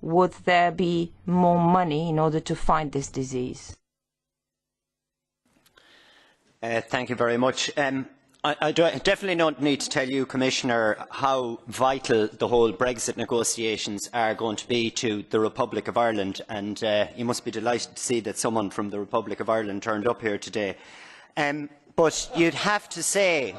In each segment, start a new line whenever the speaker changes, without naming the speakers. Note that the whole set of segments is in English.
would there be more money in order to fight this disease?
Thank you very much. I definitely don't need to tell you, Commissioner, how vital the whole Brexit negotiations are going to be to the Republic of Ireland, and you must be delighted to see that someone from the Republic of Ireland turned up here today. But you would have to say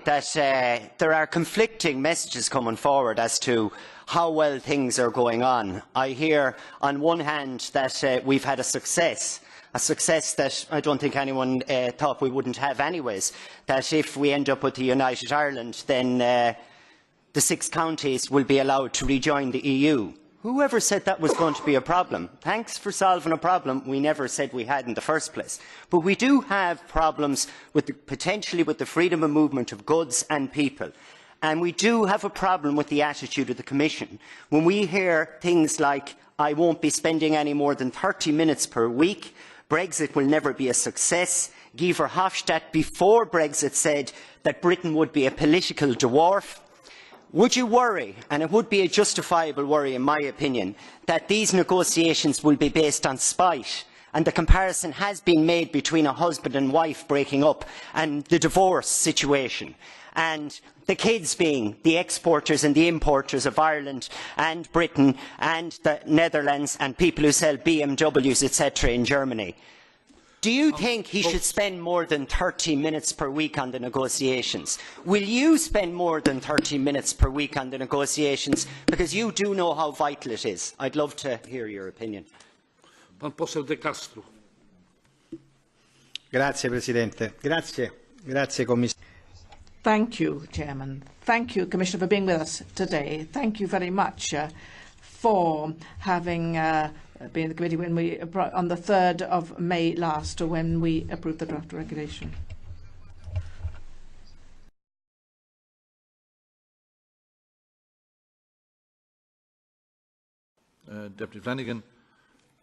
that there are conflicting messages coming forward as to how well things are going on. I hear on one hand that we've had a success that I don't think anyone thought we wouldn't have anyways, that if we end up with the United Ireland, then the 6 counties will be allowed to rejoin the EU. Whoever said that was going to be a problem? Thanks for solving a problem we never said we had in the first place. But we do have problems potentially with the freedom of movement of goods and people. And we do have a problem with the attitude of the Commission. When we hear things like, I won't be spending any more than 30 minutes per week, Brexit will never be a success, Guy Verhofstadt before Brexit said that Britain would be a political dwarf, would you worry, and it would be a justifiable worry in my opinion, that these negotiations will be based on spite? And the comparison has been made between a husband and wife breaking up and the divorce situation, and the kids being the exporters and the importers of Ireland and Britain and the Netherlands and people who sell BMWs, etc. in Germany. Do you think he should spend more than 30 minutes per week on the negotiations? Will you spend more than 30 minutes per week on the negotiations? Because you do know how vital it is. I'd love to hear your opinion.
Grazie Presidente. Grazie Commissario.
Thank you, Chairman. Thank you, Commissioner, for being with us today. Thank you very much for having been in the committee when we, on the 3rd of May last, when we approved the draft regulation.
Deputy Flanagan,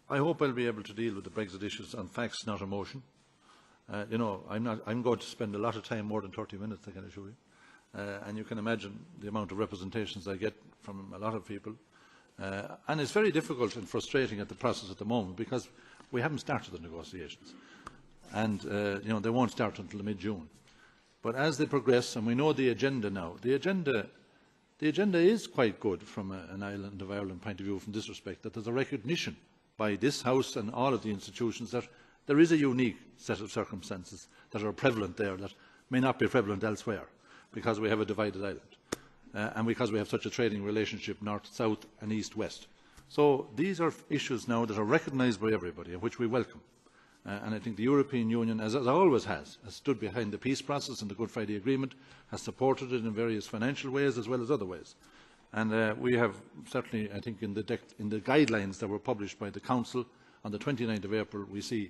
I hope I'll be able to deal with the Brexit issues on facts, not emotion. You know, I'm going to spend a lot of time, more than 30 minutes, I can assure you. And you can imagine the amount of representations I get from a lot of people. And it's very difficult and frustrating at the process at the moment because we haven't started the negotiations. And, you know, they won't start until mid-June. But as they progress, and we know the agenda now, the agenda is quite good from an Island of Ireland point of view from this respect, that there's a recognition by this House and all of the institutions that there is a unique set of circumstances that are prevalent there that may not be prevalent elsewhere because we have a divided island and because we have such a trading relationship north-south and east-west. So these are issues now that are recognised by everybody and which we welcome. And I think the European Union, as it always has stood behind the peace process and the Good Friday Agreement, has supported it in various financial ways as well as other ways. And we have certainly, I think, in the guidelines that were published by the Council on the 29th of April, we see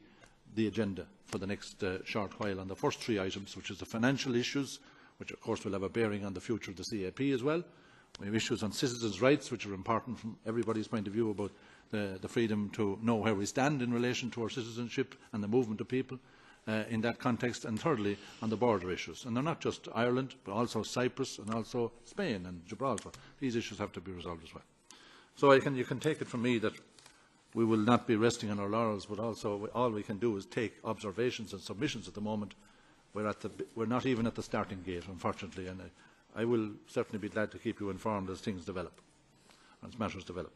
the agenda for the next short while on the first 3 items, which is the financial issues, which of course will have a bearing on the future of the CAP as well. We have issues on citizens' rights, which are important from everybody's point of view about the freedom to know where we stand in relation to our citizenship and the movement of people in that context. And thirdly, on the border issues. And they're not just Ireland, but also Cyprus and also Spain and Gibraltar. These issues have to be resolved as well. So you can take it from me that we will not be resting on our laurels, but also all we can do is take observations and submissions at the moment. We're not even at the starting gate, unfortunately, and I will certainly be glad to keep you informed as things develop, as matters develop.